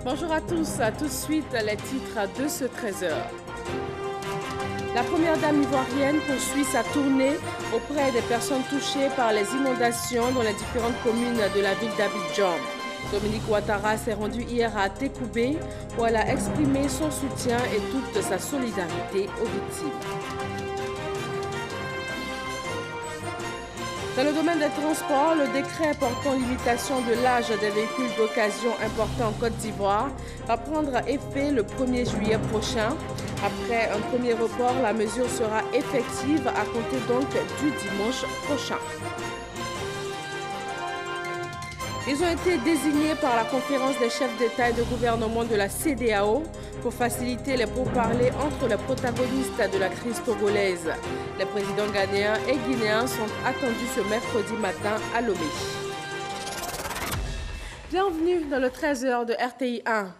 Bonjour à tous, tout de suite les titres de ce 13h. La première dame ivoirienne poursuit sa tournée auprès des personnes touchées par les inondations dans les différentes communes de la ville d'Abidjan. Dominique Ouattara s'est rendu hier à Tekoubé où elle a exprimé son soutien et toute sa solidarité aux victimes. Dans le domaine des transports, le décret portant limitation de l'âge des véhicules d'occasion importés en Côte d'Ivoire va prendre effet le 1er juillet prochain. Après un premier report, la mesure sera effective à compter donc du dimanche prochain. Ils ont été désignés par la conférence des chefs d'État et de gouvernement de la CEDEAO pour faciliter les pourparlers entre les protagonistes de la crise togolaise. Les présidents ghanéens et guinéens sont attendus ce mercredi matin à Lomé. Bienvenue dans le 13h de RTI 1.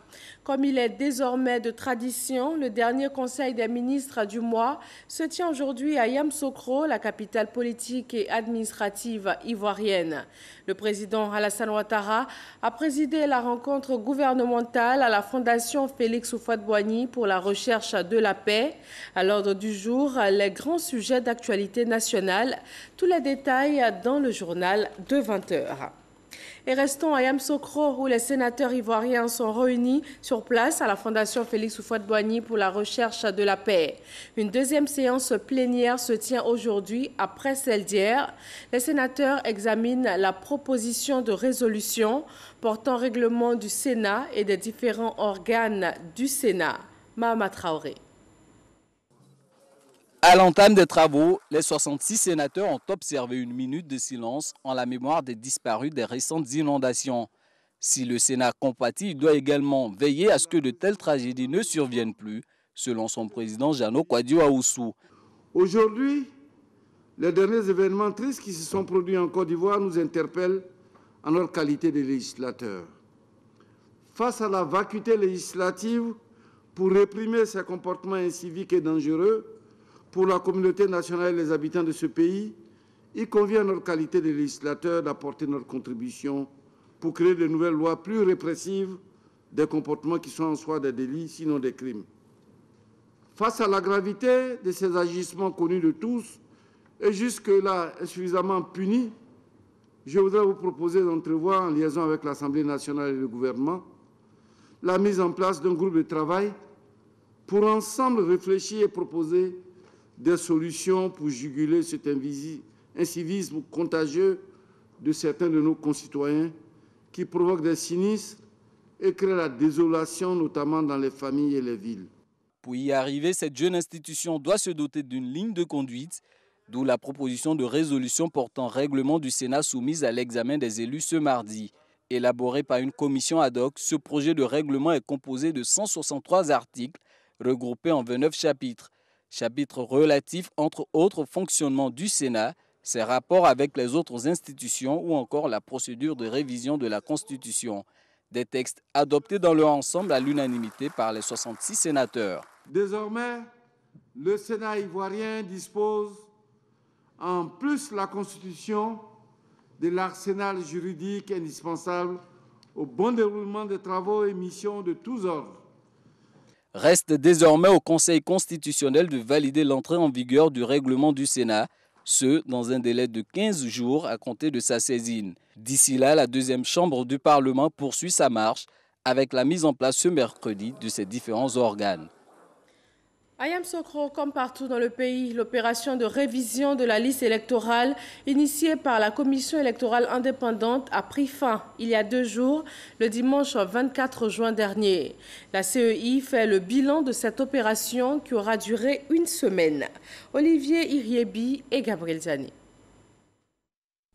Comme il est désormais de tradition, le dernier conseil des ministres du mois se tient aujourd'hui à Yamoussoukro, la capitale politique et administrative ivoirienne. Le président Alassane Ouattara a présidé la rencontre gouvernementale à la Fondation Félix Houphouët-Boigny pour la recherche de la paix. À l'ordre du jour, les grands sujets d'actualité nationale. Tous les détails dans le journal de 20h. Et restons à Yamoussoukro où les sénateurs ivoiriens sont réunis sur place à la Fondation Félix Houphouët-Boigny pour la recherche de la paix. Une deuxième séance plénière se tient aujourd'hui après celle d'hier. Les sénateurs examinent la proposition de résolution portant règlement du Sénat et des différents organes du Sénat. Mahama Traoré. À l'entame des travaux, les 66 sénateurs ont observé une minute de silence en la mémoire des disparus des récentes inondations. Si le Sénat compatit, il doit également veiller à ce que de telles tragédies ne surviennent plus, selon son président Jeannot Kouadio-Aoussou. Aujourd'hui, les derniers événements tristes qui se sont produits en Côte d'Ivoire nous interpellent en notre qualité de législateurs. Face à la vacuité législative pour réprimer ces comportements inciviques et dangereux, pour la communauté nationale et les habitants de ce pays, il convient à notre qualité de législateur d'apporter notre contribution pour créer de nouvelles lois plus répressives des comportements qui sont en soi des délits, sinon des crimes. Face à la gravité de ces agissements connus de tous et jusque-là insuffisamment punis, je voudrais vous proposer d'entrevoir, en liaison avec l'Assemblée nationale et le gouvernement, la mise en place d'un groupe de travail pour ensemble réfléchir et proposer des solutions pour juguler cet incivisme contagieux de certains de nos concitoyens qui provoque des sinistres et crée la désolation, notamment dans les familles et les villes. Pour y arriver, cette jeune institution doit se doter d'une ligne de conduite, d'où la proposition de résolution portant règlement du Sénat soumise à l'examen des élus ce mardi. Élaboré par une commission ad hoc, ce projet de règlement est composé de 163 articles regroupés en 29 chapitres. Chapitre relatif, entre autres, au fonctionnement du Sénat, ses rapports avec les autres institutions ou encore la procédure de révision de la Constitution. Des textes adoptés dans leur ensemble à l'unanimité par les 66 sénateurs. Désormais, le Sénat ivoirien dispose, en plus de la Constitution, de l'arsenal juridique indispensable au bon déroulement des travaux et missions de tous ordres. Reste désormais au Conseil constitutionnel de valider l'entrée en vigueur du règlement du Sénat, ce dans un délai de 15 jours à compter de sa saisine. D'ici là, la deuxième chambre du Parlement poursuit sa marche avec la mise en place ce mercredi de ses différents organes. À Yamoussoukro, comme partout dans le pays, l'opération de révision de la liste électorale initiée par la Commission électorale indépendante a pris fin il y a 2 jours, le dimanche 24 juin dernier. La CEI fait le bilan de cette opération qui aura duré 1 semaine. Olivier Iriebi et Gabriel Zani.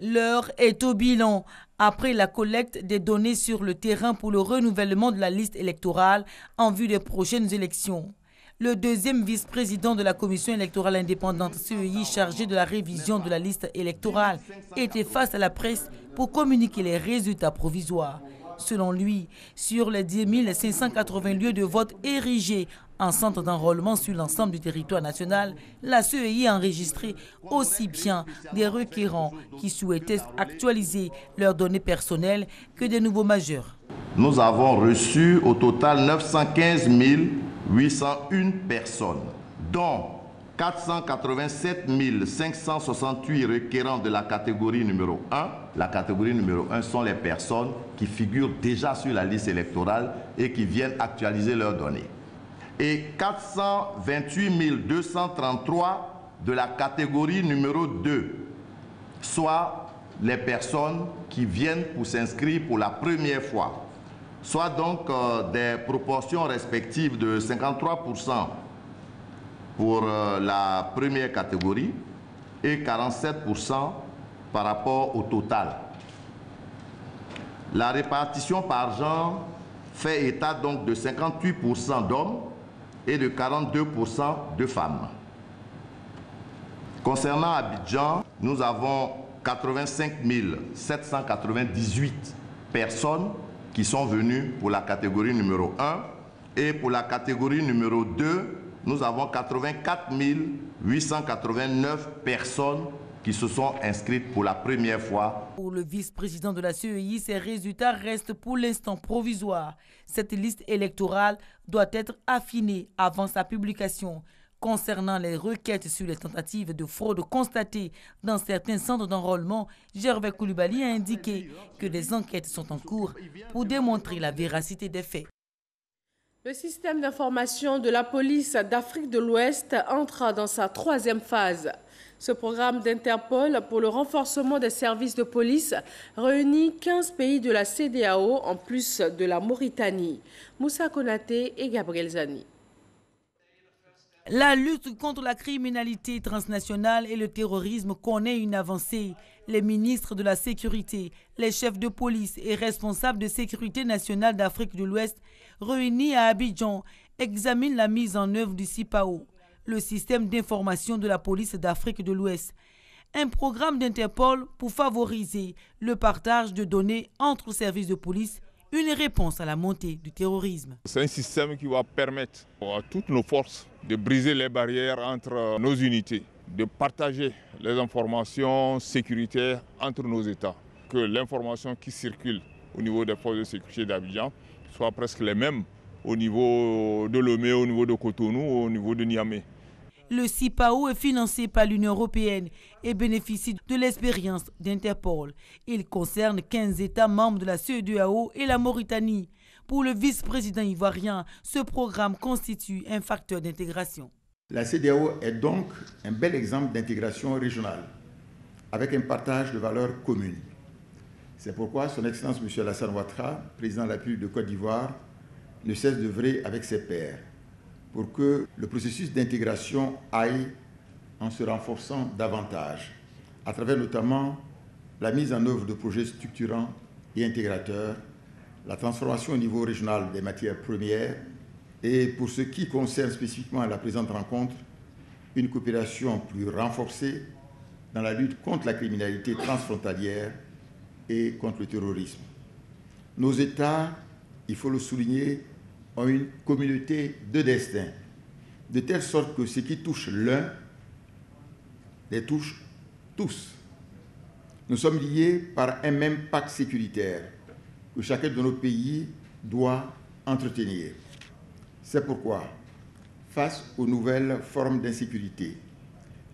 L'heure est au bilan. Après la collecte des données sur le terrain pour le renouvellement de la liste électorale en vue des prochaines élections. Le deuxième vice-président de la Commission électorale indépendante CEI chargé de la révision de la liste électorale était face à la presse pour communiquer les résultats provisoires. Selon lui, sur les 10 580 lieux de vote érigés en centre d'enrôlement sur l'ensemble du territoire national, la CEI a enregistré aussi bien des requérants qui souhaitaient actualiser leurs données personnelles que des nouveaux majeurs. nous avons reçu au total 915 801 personnes, dont 487 568 requérants de la catégorie numéro 1. La catégorie numéro 1 sont les personnes qui figurent déjà sur la liste électorale et qui viennent actualiser leurs données. Et 428 233 de la catégorie numéro 2, soit les personnes qui viennent pour s'inscrire pour la première fois, soit donc des proportions respectives de 53% pour la première catégorie et 47% par rapport au total. La répartition par genre fait état donc de 58% d'hommes et de 42% de femmes. Concernant Abidjan, nous avons 85 798 personnes qui sont venues pour la catégorie numéro 1 et pour la catégorie numéro 2, nous avons 84 889 personnes qui se sont inscrites pour la première fois. Pour le vice-président de la CEI, ces résultats restent pour l'instant provisoires. Cette liste électorale doit être affinée avant sa publication. Concernant les requêtes sur les tentatives de fraude constatées dans certains centres d'enrôlement, Gervais Koulibaly a indiqué que des enquêtes sont en cours pour démontrer la véracité des faits. Le système d'information de la police d'Afrique de l'Ouest entre dans sa 3e phase. Ce programme d'Interpol pour le renforcement des services de police réunit 15 pays de la CEDEAO en plus de la Mauritanie. Moussa Konaté et Gabriel Zani. La lutte contre la criminalité transnationale et le terrorisme connaît une avancée. Les ministres de la Sécurité, les chefs de police et responsables de sécurité nationale d'Afrique de l'Ouest réunis à Abidjan examinent la mise en œuvre du CIPAO, le système d'information de la police d'Afrique de l'Ouest. Un programme d'Interpol pour favoriser le partage de données entre services de police, une réponse à la montée du terrorisme. C'est un système qui va permettre à toutes nos forces de briser les barrières entre nos unités, de partager les informations sécuritaires entre nos États, que l'information qui circule au niveau des forces de sécurité d'Abidjan soit presque les mêmes au niveau de Lomé, au niveau de Cotonou, au niveau de Niamey. Le CIPAO est financé par l'Union européenne et bénéficie de l'expérience d'Interpol. Il concerne 15 États membres de la CEDEAO et la Mauritanie. Pour le vice-président ivoirien, ce programme constitue un facteur d'intégration. La CEDEAO est donc un bel exemple d'intégration régionale, avec un partage de valeurs communes. C'est pourquoi son Excellence M. Alassane Ouattara, président de la République de Côte d'Ivoire, ne cesse d'œuvrer avec ses pairs pour que le processus d'intégration aille en se renforçant davantage, à travers notamment la mise en œuvre de projets structurants et intégrateurs, la transformation au niveau régional des matières premières et, pour ce qui concerne spécifiquement la présente rencontre, une coopération plus renforcée dans la lutte contre la criminalité transfrontalière et contre le terrorisme. Nos États, il faut le souligner, ont une communauté de destin, de telle sorte que ce qui touche l'un les touche tous. Nous sommes liés par un même pacte sécuritaire que chacun de nos pays doit entretenir. C'est pourquoi, face aux nouvelles formes d'insécurité,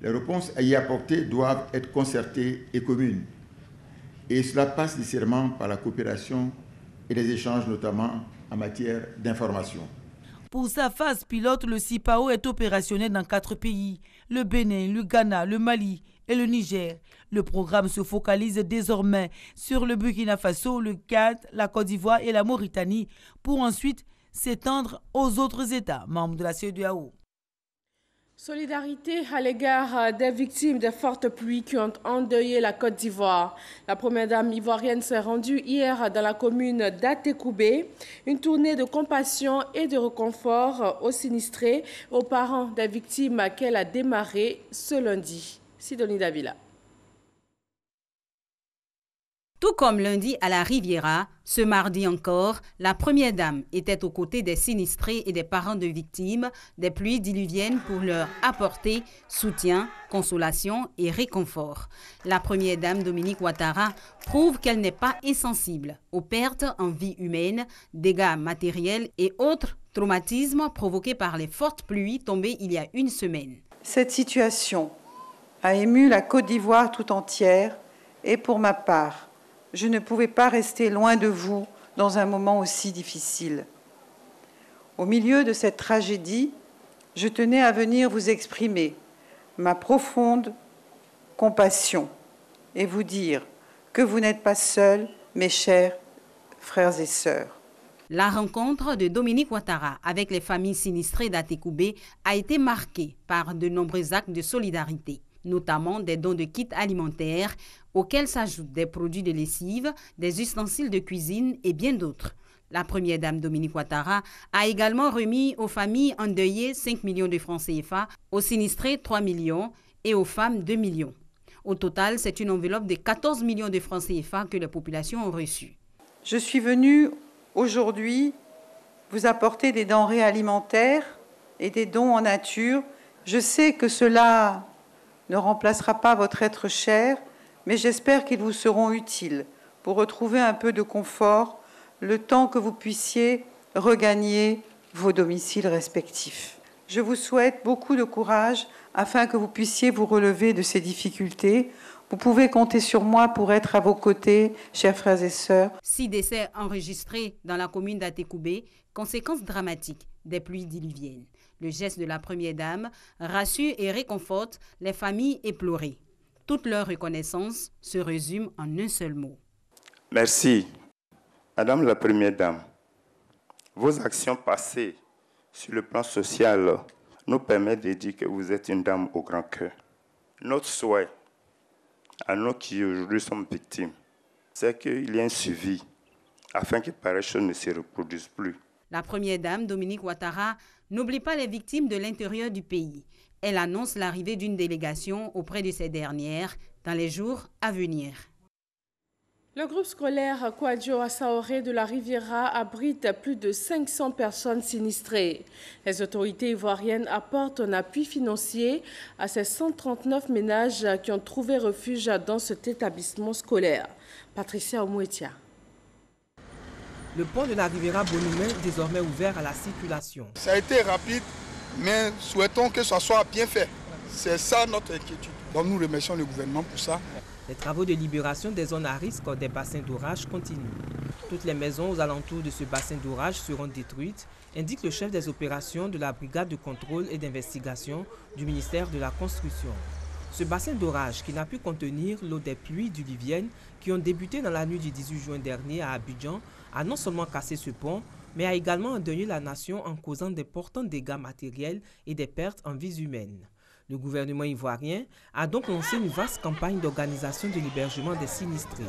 les réponses à y apporter doivent être concertées et communes. Et cela passe nécessairement par la coopération et les échanges, notamment en matière d'information. Pour sa phase pilote, le CIPAO est opérationnel dans 4 pays, le Bénin, le Ghana, le Mali et le Niger. Le programme se focalise désormais sur le Burkina Faso, le Tchad, la Côte d'Ivoire et la Mauritanie, pour ensuite s'étendre aux autres États membres de la CEDEAO. Solidarité à l'égard des victimes des fortes pluies qui ont endeuillé la Côte d'Ivoire. La première dame ivoirienne s'est rendue hier dans la commune d'Atekoubé. Une tournée de compassion et de réconfort aux sinistrés, aux parents des victimes qu'elle a démarré ce lundi. Sidonie Davila. Tout comme lundi à la Riviera, ce mardi encore, la première dame était aux côtés des sinistrés et des parents de victimes des pluies diluviennes pour leur apporter soutien, consolation et réconfort. La première dame Dominique Ouattara prouve qu'elle n'est pas insensible aux pertes en vie humaine, dégâts matériels et autres traumatismes provoqués par les fortes pluies tombées il y a une semaine. Cette situation a ému la Côte d'Ivoire tout entière et pour ma part, je ne pouvais pas rester loin de vous dans un moment aussi difficile. Au milieu de cette tragédie, je tenais à venir vous exprimer ma profonde compassion et vous dire que vous n'êtes pas seuls, mes chers frères et sœurs. La rencontre de Dominique Ouattara avec les familles sinistrées d'Atekoubé a été marquée par de nombreux actes de solidarité, notamment des dons de kits alimentaires, auxquels s'ajoutent des produits de lessive, des ustensiles de cuisine et bien d'autres. La première dame Dominique Ouattara a également remis aux familles endeuillées 5 millions de francs CFA, aux sinistrés 3 millions et aux femmes 2 millions. Au total, c'est une enveloppe de 14 millions de francs CFA que les populations ont reçues. Je suis venue aujourd'hui vous apporter des denrées alimentaires et des dons en nature. Je sais que cela ne remplacera pas votre être cher, mais j'espère qu'ils vous seront utiles pour retrouver un peu de confort le temps que vous puissiez regagner vos domiciles respectifs. Je vous souhaite beaucoup de courage afin que vous puissiez vous relever de ces difficultés. Vous pouvez compter sur moi pour être à vos côtés, chers frères et sœurs. 6 décès enregistrés dans la commune d'Atekoubé, conséquences dramatiques des pluies diluviennes. Le geste de la première dame rassure et réconforte les familles éplorées. Toute leur reconnaissance se résume en un seul mot. Merci, Madame la Première Dame. Vos actions passées sur le plan social nous permettent de dire que vous êtes une dame au grand cœur. Notre souhait, à nous qui aujourd'hui sommes victimes, c'est qu'il y ait un suivi afin que pareille chose ne se reproduise plus. La première dame, Dominique Ouattara, n'oublie pas les victimes de l'intérieur du pays. Elle annonce l'arrivée d'une délégation auprès de ces dernières dans les jours à venir. Le groupe scolaire Kouadio Assaoré de la Riviera abrite plus de 500 personnes sinistrées. Les autorités ivoiriennes apportent un appui financier à ces 139 ménages qui ont trouvé refuge dans cet établissement scolaire. Patricia Omouetia. Le pont de la Riviera Bonhomet est désormais ouvert à la circulation. Ça a été rapide, mais souhaitons que ça soit bien fait. C'est ça notre inquiétude. Donc nous remercions le gouvernement pour ça. Les travaux de libération des zones à risque des bassins d'orage continuent. Toutes les maisons aux alentours de ce bassin d'orage seront détruites, indique le chef des opérations de la brigade de contrôle et d'investigation du ministère de la Construction. Ce bassin d'orage, qui n'a pu contenir l'eau des pluies diluviennes qui ont débuté dans la nuit du 18 juin dernier à Abidjan, a non seulement cassé ce pont, mais a également endeuillé la nation en causant d'importants dégâts matériels et des pertes en vies humaines. Le gouvernement ivoirien a donc lancé une vaste campagne d'organisation de l'hébergement des sinistrés.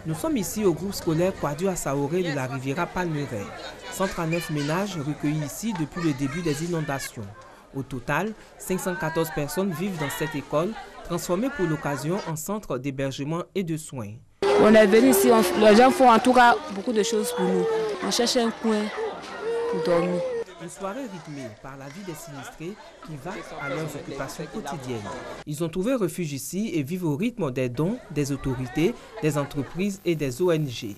Nous sommes ici au groupe scolaire Kouadio Assaoré de la Riviera Palmeraie. 139 ménages recueillis ici depuis le début des inondations. Au total, 514 personnes vivent dans cette école, transformée pour l'occasion en centre d'hébergement et de soins. On est venu ici, les gens font en tout cas beaucoup de choses pour nous. On cherche un coin pour dormir. Une soirée rythmée par la vie des sinistrés qui va à leurs occupations quotidiennes. Ils ont trouvé refuge ici et vivent au rythme des dons des autorités, des entreprises et des ONG.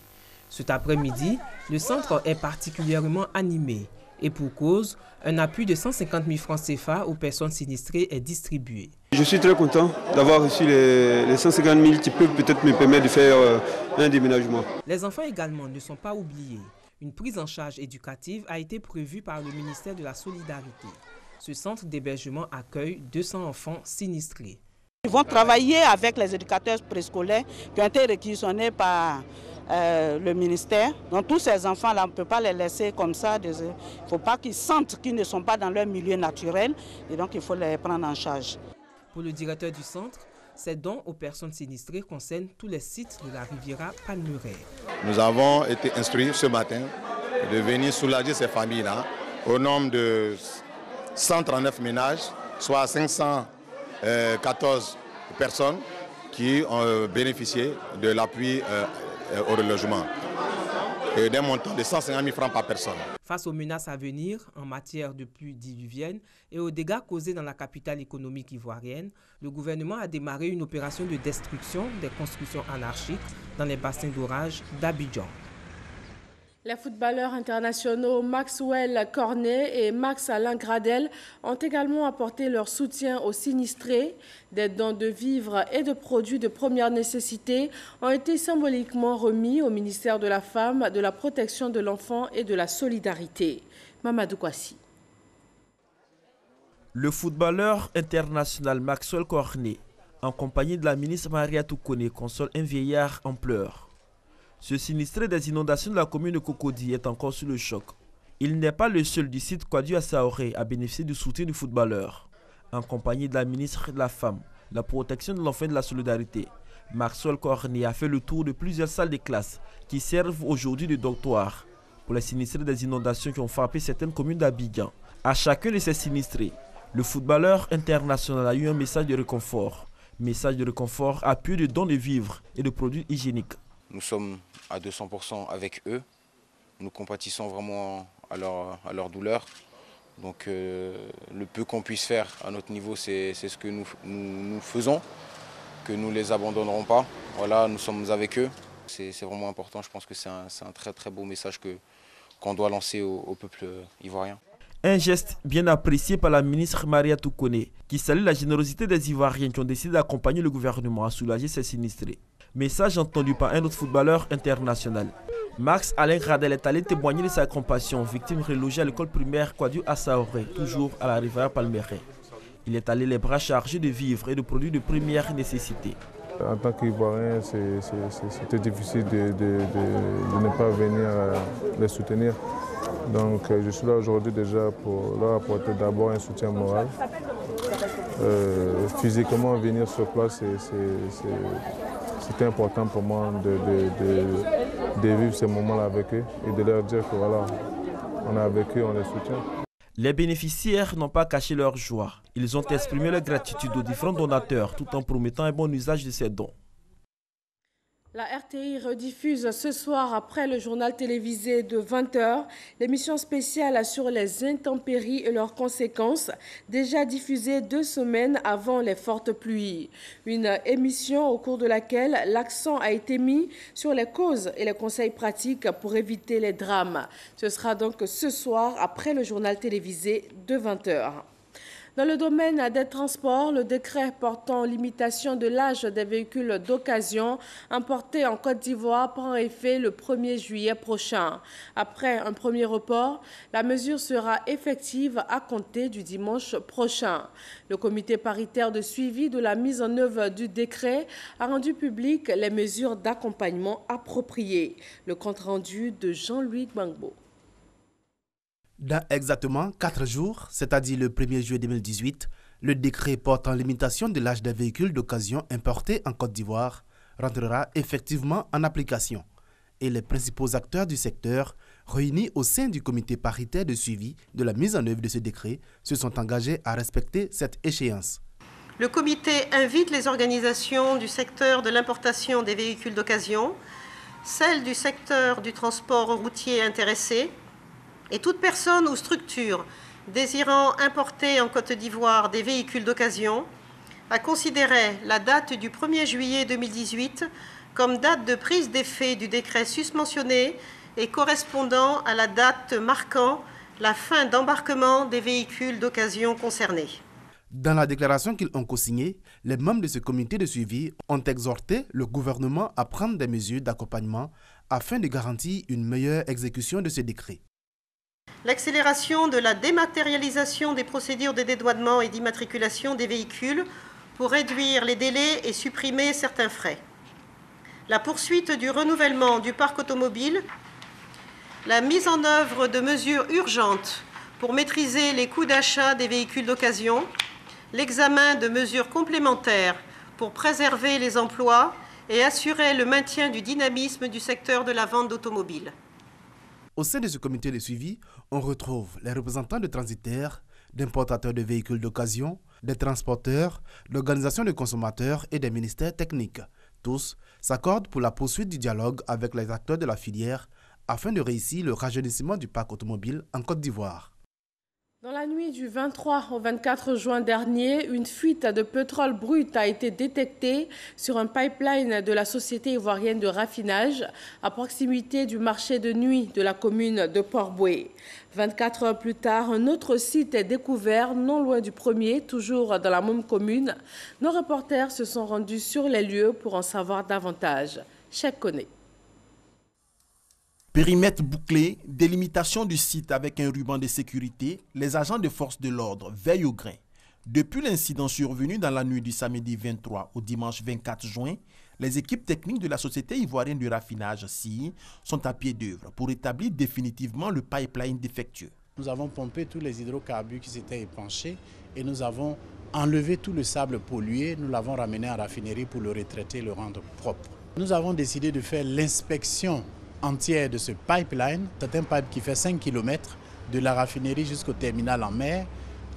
Cet après-midi, le centre est particulièrement animé. Et pour cause, un appui de 150 000 francs CFA aux personnes sinistrées est distribué. Je suis très content d'avoir reçu les 150 000 qui peuvent peut-être me permettre de faire un déménagement. Les enfants également ne sont pas oubliés. Une prise en charge éducative a été prévue par le ministère de la Solidarité. Ce centre d'hébergement accueille 200 enfants sinistrés. Ils vont travailler avec les éducateurs préscolaires qui ont été réquisitionnés par le ministère. Donc tous ces enfants-là, on ne peut pas les laisser comme ça. Il ne faut pas qu'ils sentent qu'ils ne sont pas dans leur milieu naturel et donc il faut les prendre en charge. Pour le directeur du centre, ces dons aux personnes sinistrées concernent tous les sites de la Riviera Palmeraie. Nous avons été instruits ce matin de venir soulager ces familles-là au nombre de 139 ménages, soit 514 personnes qui ont bénéficié de l'appui au relogement et d'un montant de 150 000 francs par personne. Face aux menaces à venir en matière de pluies diluviennes et aux dégâts causés dans la capitale économique ivoirienne, le gouvernement a démarré une opération de destruction des constructions anarchiques dans les bassins d'orage d'Abidjan. Les footballeurs internationaux Maxwell Cornet et Max-Alain Gradel ont également apporté leur soutien aux sinistrés. Des dons de vivres et de produits de première nécessité ont été symboliquement remis au ministère de la Femme, de la Protection de l'Enfant et de la Solidarité. Mamadou Kwasi. Le footballeur international Maxwell Cornet, en compagnie de la ministre Maria Toukone, console un vieillard en pleurs. Ce sinistré des inondations de la commune de Cocody est encore sous le choc. Il n'est pas le seul du site Kouadi à Saoré à bénéficier du soutien du footballeur. En compagnie de la ministre de la Femme, de la Protection de l'Enfant et de la Solidarité, Maxwell Cornet a fait le tour de plusieurs salles de classe qui servent aujourd'hui de dortoir pour les sinistrés des inondations qui ont frappé certaines communes d'Abidjan. À chacun de ces sinistrés, le footballeur international a eu un message de réconfort. Message de réconfort appuyé de dons de vivres et de produits hygiéniques. Nous sommes à 200% avec eux. Nous compatissons vraiment à leur douleur. Donc le peu qu'on puisse faire à notre niveau, c'est ce que nous faisons, que nous ne les abandonnerons pas. Voilà, nous sommes avec eux. C'est vraiment important. Je pense que c'est un très très beau message qu'on doit lancer au peuple ivoirien. Un geste bien apprécié par la ministre Maria Toukone, qui salue la générosité des Ivoiriens qui ont décidé d'accompagner le gouvernement à soulager ces sinistrés. Message entendu par un autre footballeur international. Max-Alain Gradel est allé témoigner de sa compassion, victime relogée à l'école primaire Kouadi à Saoré, toujours à la rivière Palmeraie. Il est allé les bras chargés de vivres et de produits de première nécessité. En tant qu'Ivoirien, c'était difficile de ne pas venir les soutenir. Donc je suis là aujourd'hui déjà pour leur apporter d'abord un soutien moral. Physiquement, venir sur place, c'était important pour moi de vivre ces moments-là avec eux et de leur dire que voilà, on est avec eux, on les soutient. Les bénéficiaires n'ont pas caché leur joie. Ils ont exprimé leur gratitude aux différents donateurs tout en promettant un bon usage de ces dons. La RTI rediffuse ce soir, après le journal télévisé de 20h, l'émission spéciale sur les intempéries et leurs conséquences, déjà diffusée 2 semaines avant les fortes pluies. Une émission au cours de laquelle l'accent a été mis sur les causes et les conseils pratiques pour éviter les drames. Ce sera donc ce soir, après le journal télévisé de 20h. Dans le domaine des transports, le décret portant limitation de l'âge des véhicules d'occasion importés en Côte d'Ivoire prend effet le 1er juillet prochain. Après un premier report, la mesure sera effective à compter du dimanche prochain. Le comité paritaire de suivi de la mise en œuvre du décret a rendu public les mesures d'accompagnement appropriées. Le compte-rendu de Jean-Louis Gbangbo. Dans exactement 4 jours, c'est-à-dire le 1er juillet 2018, le décret portant limitation de l'âge des véhicules d'occasion importés en Côte d'Ivoire rentrera effectivement en application. Et les principaux acteurs du secteur, réunis au sein du comité paritaire de suivi de la mise en œuvre de ce décret, se sont engagés à respecter cette échéance. Le comité invite les organisations du secteur de l'importation des véhicules d'occasion, celles du secteur du transport routier intéressé, et toute personne ou structure désirant importer en Côte d'Ivoire des véhicules d'occasion à considérer la date du 1er juillet 2018 comme date de prise d'effet du décret susmentionné et correspondant à la date marquant la fin d'embarquement des véhicules d'occasion concernés. Dans la déclaration qu'ils ont co-signée, les membres de ce comité de suivi ont exhorté le gouvernement à prendre des mesures d'accompagnement afin de garantir une meilleure exécution de ce décret. L'accélération de la dématérialisation des procédures de dédouanement et d'immatriculation des véhicules pour réduire les délais et supprimer certains frais. La poursuite du renouvellement du parc automobile. La mise en œuvre de mesures urgentes pour maîtriser les coûts d'achat des véhicules d'occasion. L'examen de mesures complémentaires pour préserver les emplois et assurer le maintien du dynamisme du secteur de la vente d'automobiles. Au sein de ce comité de suivi, on retrouve les représentants de transitaires, d'importateurs de véhicules d'occasion, des transporteurs, d'organisations de consommateurs et des ministères techniques. Tous s'accordent pour la poursuite du dialogue avec les acteurs de la filière afin de réussir le rajeunissement du parc automobile en Côte d'Ivoire. Dans la nuit du 23 au 24 juin dernier, une fuite de pétrole brut a été détectée sur un pipeline de la société ivoirienne de raffinage à proximité du marché de nuit de la commune de Port-Bouët. 24 heures plus tard, un autre site est découvert non loin du premier, toujours dans la même commune. Nos reporters se sont rendus sur les lieux pour en savoir davantage. Cheikh Koné. Périmètre bouclé, délimitation du site avec un ruban de sécurité, les agents de force de l'ordre veillent au grain. Depuis l'incident survenu dans la nuit du samedi 23 au dimanche 24 juin, les équipes techniques de la société ivoirienne de raffinage SII sont à pied d'œuvre pour établir définitivement le pipeline défectueux. Nous avons pompé tous les hydrocarbures qui s'étaient épanchés et nous avons enlevé tout le sable pollué, nous l'avons ramené à la raffinerie pour le retraiter et le rendre propre. Nous avons décidé de faire l'inspection entière de ce pipeline. C'est un pipe qui fait 5 km de la raffinerie jusqu'au terminal en mer.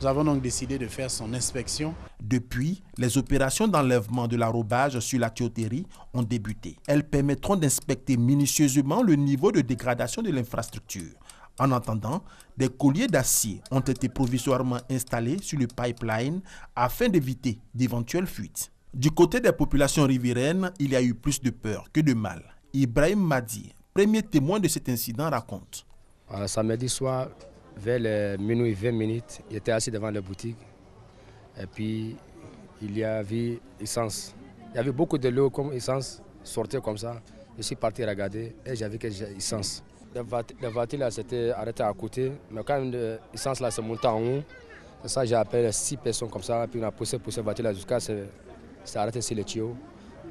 Nous avons donc décidé de faire son inspection. Depuis, les opérations d'enlèvement de l'arrobage sur la tuyauterie ont débuté. Elles permettront d'inspecter minutieusement le niveau de dégradation de l'infrastructure. En attendant, des colliers d'acier ont été provisoirement installés sur le pipeline afin d'éviter d'éventuelles fuites. Du côté des populations riveraines, il y a eu plus de peur que de mal. Ibrahim Madi, premier témoin de cet incident, raconte. Samedi soir, vers les minuit 20 minutes, il était assis devant la boutique. Et puis, il y avait essence. Il y avait beaucoup de l'eau comme essence, sortait comme ça. Je suis parti regarder et j'avais que essence. La voiture là s'était arrêtée à côté, mais quand même l'essence là s'est montée en haut. C'est ça, j'ai appelé 6 personnes comme ça, puis on a poussé la voiture là jusqu'à s'est arrêté sur les tuyaux.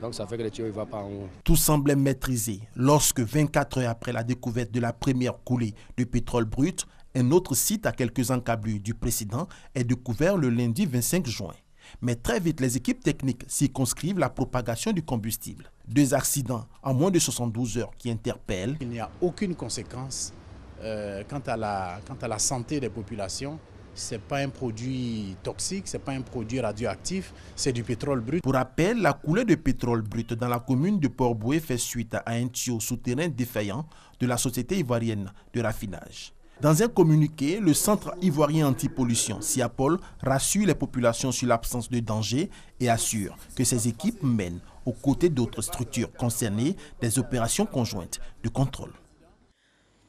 Donc ça fait que le tuyau ne va pas en haut. Tout semblait maîtrisé lorsque 24 heures après la découverte de la première coulée de pétrole brut, un autre site à quelques encablures du précédent est découvert le lundi 25 juin. Mais très vite, les équipes techniques circonscrivent la propagation du combustible. 2 accidents en moins de 72 heures qui interpellent. Il n'y a aucune conséquence quant à la santé des populations. Ce n'est pas un produit toxique, ce n'est pas un produit radioactif, c'est du pétrole brut. Pour rappel, la coulée de pétrole brut dans la commune de Port-Bouët fait suite à un tuyau souterrain défaillant de la société ivoirienne de raffinage. Dans un communiqué, le Centre ivoirien anti-pollution, CIAPOL, rassure les populations sur l'absence de danger et assure que ses équipes mènent, aux côtés d'autres structures concernées, des opérations conjointes de contrôle.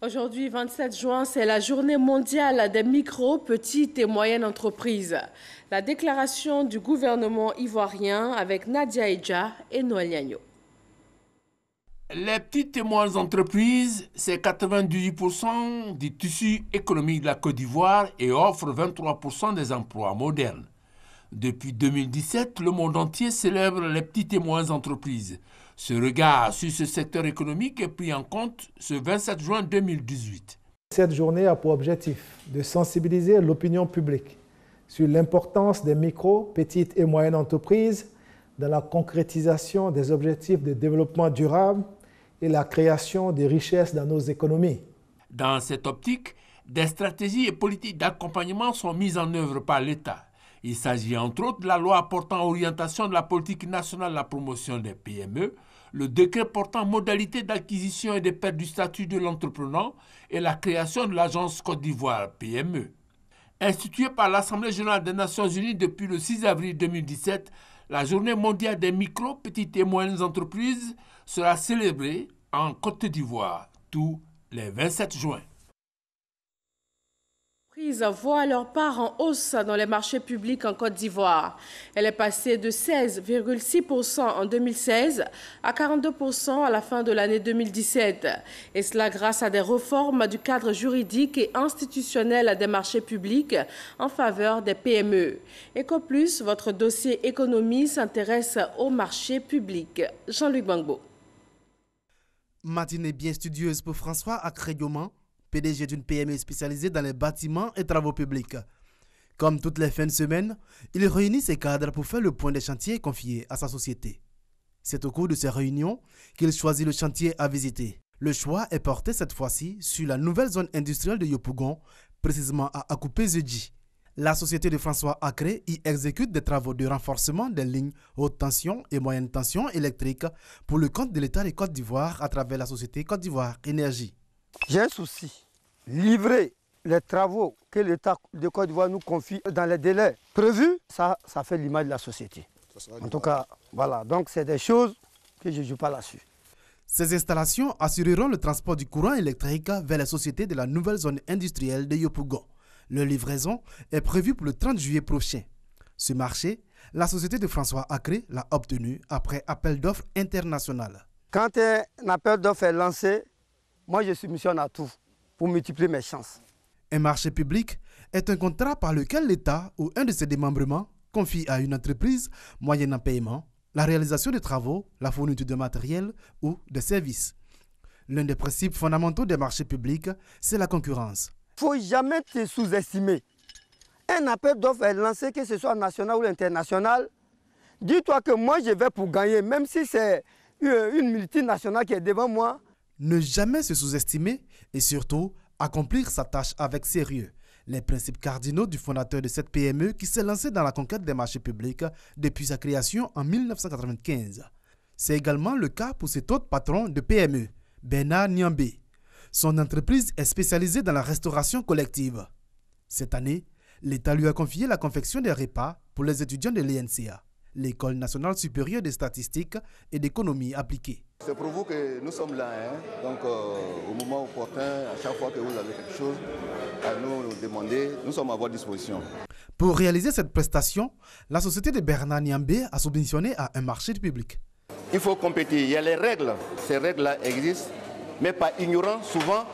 Aujourd'hui, 27 juin, c'est la journée mondiale des micro, petites et moyennes entreprises. La déclaration du gouvernement ivoirien avec Nadia Eja et Noël Yagno. Les petites et moyennes entreprises, c'est 98% du tissu économique de la Côte d'Ivoire et offrent 23% des emplois modernes. Depuis 2017, le monde entier célèbre les petites et moyennes entreprises. Ce regard sur ce secteur économique est pris en compte ce 27 juin 2018. Cette journée a pour objectif de sensibiliser l'opinion publique sur l'importance des micro, petites et moyennes entreprises dans la concrétisation des objectifs de développement durable et la création de richesses dans nos économies. Dans cette optique, des stratégies et politiques d'accompagnement sont mises en œuvre par l'État. Il s'agit entre autres de la loi portant orientation de la politique nationale de la promotion des PME, le décret portant modalités d'acquisition et de perte du statut de l'entrepreneur et la création de l'agence Côte d'Ivoire PME. Instituée par l'Assemblée générale des Nations unies depuis le 6 avril 2017, la journée mondiale des micro, petites et moyennes entreprises sera célébrée en Côte d'Ivoire tous les 27 juin. Voient leur part en hausse dans les marchés publics en Côte d'Ivoire. Elle est passée de 16,6% en 2016 à 42% à la fin de l'année 2017. Et cela grâce à des réformes du cadre juridique et institutionnel des marchés publics en faveur des PME. EcoPlus, votre dossier économie, s'intéresse aux marchés publics. Jean-Luc Bangbo. Matinée bien studieuse pour François Akreyoman, PDG d'une PME spécialisée dans les bâtiments et travaux publics. Comme toutes les fins de semaine, il réunit ses cadres pour faire le point des chantiers confiés à sa société. C'est au cours de ces réunions qu'il choisit le chantier à visiter. Le choix est porté cette fois-ci sur la nouvelle zone industrielle de Yopougon, précisément à Akupé-Zedji. La société de François Acré y exécute des travaux de renforcement des lignes haute tension et moyenne tension électrique pour le compte de l'État de Côte d'Ivoire à travers la société Côte d'Ivoire Énergie. J'ai un souci. Livrer les travaux que l'État de Côte d'Ivoire nous confie dans les délais prévus, ça fait l'image de la société. En tout cas, voilà. Donc c'est des choses que je ne joue pas là-dessus. Ces installations assureront le transport du courant électrique vers les sociétés de la nouvelle zone industrielle de Yopougon. Leur livraison est prévue pour le 30 juillet prochain. Ce marché, la société de François Acré l'a obtenu après appel d'offres international. Quand un appel d'offres est lancé, moi je soumissionne à tout pour multiplier mes chances. Un marché public est un contrat par lequel l'État ou un de ses démembrements confie à une entreprise, moyennant paiement, la réalisation de travaux, la fourniture de matériel ou de services. L'un des principes fondamentaux des marchés publics, c'est la concurrence. Il ne faut jamais te sous-estimer. Un appel d'offres est lancé, que ce soit national ou international. Dis-toi que moi, je vais pour gagner, même si c'est une multinationale qui est devant moi. Ne jamais se sous-estimer et surtout accomplir sa tâche avec sérieux. Les principes cardinaux du fondateur de cette PME qui s'est lancé dans la conquête des marchés publics depuis sa création en 1995. C'est également le cas pour cet autre patron de PME, Bernard Niambé. Son entreprise est spécialisée dans la restauration collective. Cette année, l'État lui a confié la confection des repas pour les étudiants de l'ENCA, l'École nationale supérieure des statistiques et d'économie appliquée. C'est pour vous que nous sommes là. Donc, au moment opportun, à chaque fois que vous avez quelque chose à nous demander, nous sommes à votre disposition. Pour réaliser cette prestation, la société de Bernard Niambé a subventionné à un marché public. Il faut compétir. Il y a les règles. Ces règles-là existent. Mais par ignorance, souvent,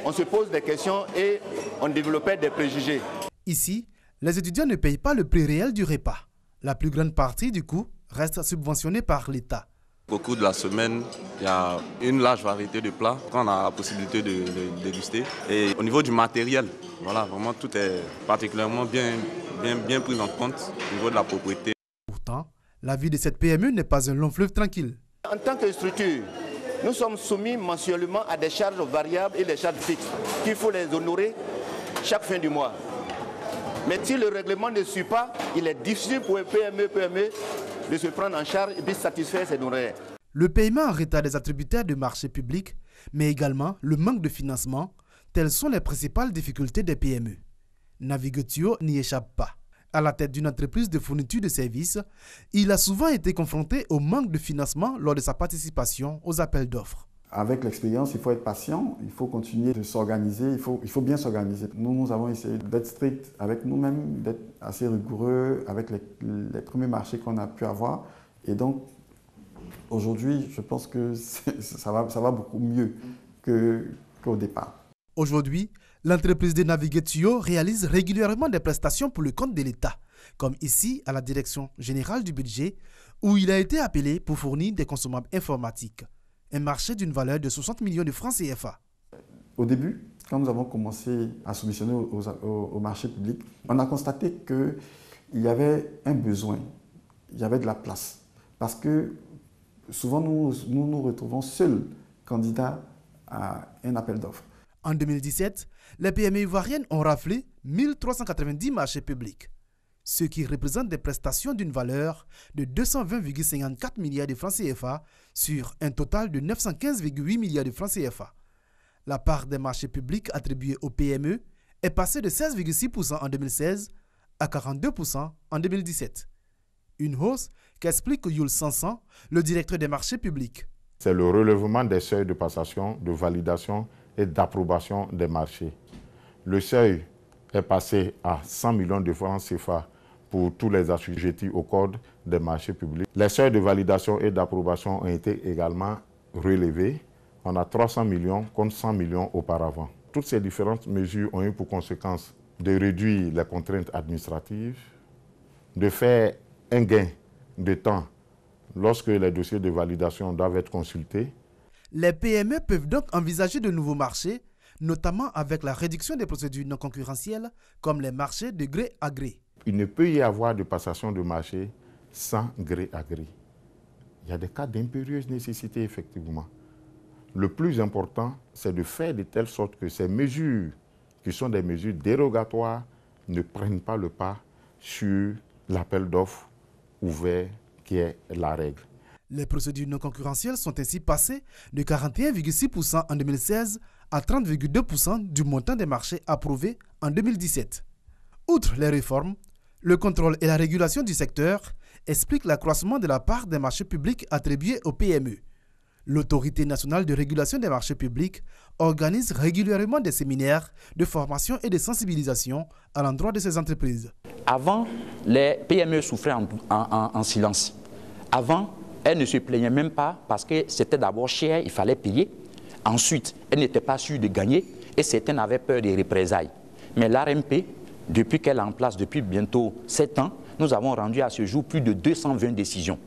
on se pose des questions et on développe des préjugés. Ici, les étudiants ne payent pas le prix réel du repas. La plus grande partie du coût reste subventionnée par l'État. Au cours de la semaine, il y a une large variété de plats qu'on a la possibilité de déguster. Et au niveau du matériel, voilà, vraiment tout est particulièrement bien pris en compte au niveau de la propriété. Pourtant, la vie de cette PME n'est pas un long fleuve tranquille. En tant que structure, nous sommes soumis mensuellement à des charges variables et des charges fixes qu'il faut les honorer chaque fin du mois. Mais si le règlement ne suit pas, il est difficile pour un PME de se prendre en charge et de satisfaire ses honoraires. Le paiement en retard des attributaires de marchés publics, mais également le manque de financement, telles sont les principales difficultés des PME. Navigatio n'y échappe pas. À la tête d'une entreprise de fourniture de services, il a souvent été confronté au manque de financement lors de sa participation aux appels d'offres. Avec l'expérience, il faut être patient, il faut continuer de s'organiser, il faut bien s'organiser. Nous avons essayé d'être stricts avec nous-mêmes, d'être assez rigoureux avec les premiers marchés qu'on a pu avoir. Et donc, aujourd'hui, je pense que ça va beaucoup mieux qu'au départ. Aujourd'hui, l'entreprise de Navigatio réalise régulièrement des prestations pour le compte de l'État, comme ici à la Direction générale du budget, où il a été appelé pour fournir des consommables informatiques. Un marché d'une valeur de 60 millions de francs CFA. Au début, quand nous avons commencé à subventionner au marché public, on a constaté qu'il y avait un besoin, il y avait de la place. Parce que souvent, nous retrouvons seuls candidats à un appel d'offres. En 2017, les PME ivoiriennes ont raflé 1390 marchés publics, ce qui représente des prestations d'une valeur de 220,54 milliards de francs CFA sur un total de 915,8 milliards de francs CFA. La part des marchés publics attribués aux PME est passée de 16,6% en 2016 à 42% en 2017. Une hausse qu'explique Yul Sansan, le directeur des marchés publics. C'est le relèvement des seuils de passation, de validation et d'approbation des marchés. Le seuil est passé à 100 millions de francs CFA pour tous les assujettis au code des marchés publics. Les seuils de validation et d'approbation ont été également relevés. On a 300 millions contre 100 millions auparavant. Toutes ces différentes mesures ont eu pour conséquence de réduire les contraintes administratives, de faire un gain de temps lorsque les dossiers de validation doivent être consultés. Les PME peuvent donc envisager de nouveaux marchés, notamment avec la réduction des procédures non concurrentielles, comme les marchés de gré à gré. Il ne peut y avoir de passation de marché sans gré à gré. Il y a des cas d'impérieuse nécessité, effectivement. Le plus important, c'est de faire de telle sorte que ces mesures, qui sont des mesures dérogatoires, ne prennent pas le pas sur l'appel d'offres ouvert qui est la règle. Les procédures non concurrentielles sont ainsi passées de 41,6% en 2016 à 30,2% du montant des marchés approuvés en 2017. Outre les réformes, le contrôle et la régulation du secteur expliquent l'accroissement de la part des marchés publics attribués aux PME. L'Autorité nationale de régulation des marchés publics organise régulièrement des séminaires de formation et de sensibilisation à l'endroit de ces entreprises. Avant, les PME souffraient en silence. Avant, elles ne se plaignaient même pas parce que c'était d'abord cher, il fallait payer. Ensuite, elles n'étaient pas sûres de gagner et certaines avaient peur des représailles. Mais l'ARMP, depuis qu'elle est en place, depuis bientôt 7 ans, nous avons rendu à ce jour plus de 220 décisions.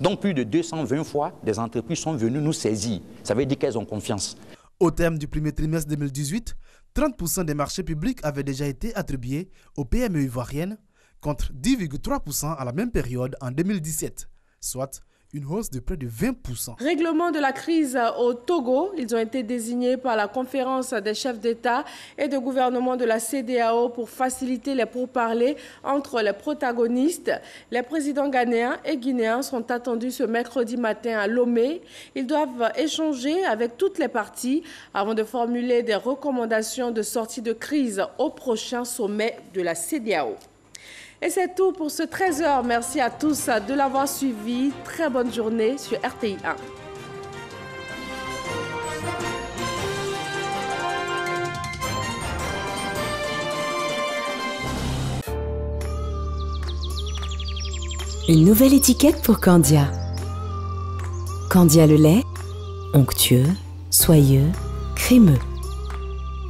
Donc plus de 220 fois, des entreprises sont venues nous saisir. Ça veut dire qu'elles ont confiance. Au terme du premier trimestre 2018, 30% des marchés publics avaient déjà été attribués aux PME ivoiriennes, contre 10,3% à la même période en 2017, soit une hausse de près de 20%. Règlement de la crise au Togo, ils ont été désignés par la conférence des chefs d'État et de gouvernement de la CEDEAO pour faciliter les pourparlers entre les protagonistes. Les présidents ghanéens et guinéens sont attendus ce mercredi matin à Lomé. Ils doivent échanger avec toutes les parties avant de formuler des recommandations de sortie de crise au prochain sommet de la CEDEAO. Et c'est tout pour ce 13h. Merci à tous de l'avoir suivi. Très bonne journée sur RTI 1. Une nouvelle étiquette pour Candia. Candia le lait, onctueux, soyeux, crémeux.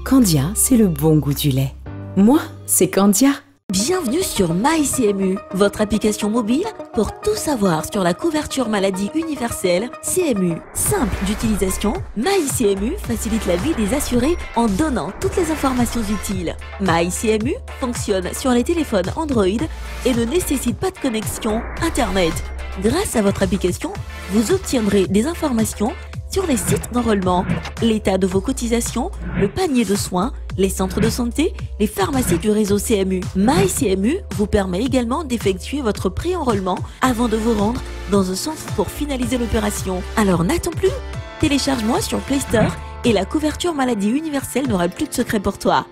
Candia, c'est le bon goût du lait. Moi, c'est Candia. Bienvenue sur MyCMU, votre application mobile pour tout savoir sur la couverture maladie universelle CMU. Simple d'utilisation, MyCMU facilite la vie des assurés en donnant toutes les informations utiles. MyCMU fonctionne sur les téléphones Android et ne nécessite pas de connexion Internet. Grâce à votre application, vous obtiendrez des informations sur les sites d'enrôlement, l'état de vos cotisations, le panier de soins, les centres de santé, les pharmacies du réseau CMU. MyCMU vous permet également d'effectuer votre pré-enrôlement avant de vous rendre dans un centre pour finaliser l'opération. Alors n'attends plus, télécharge-moi sur Play Store et la couverture maladie universelle n'aura plus de secret pour toi.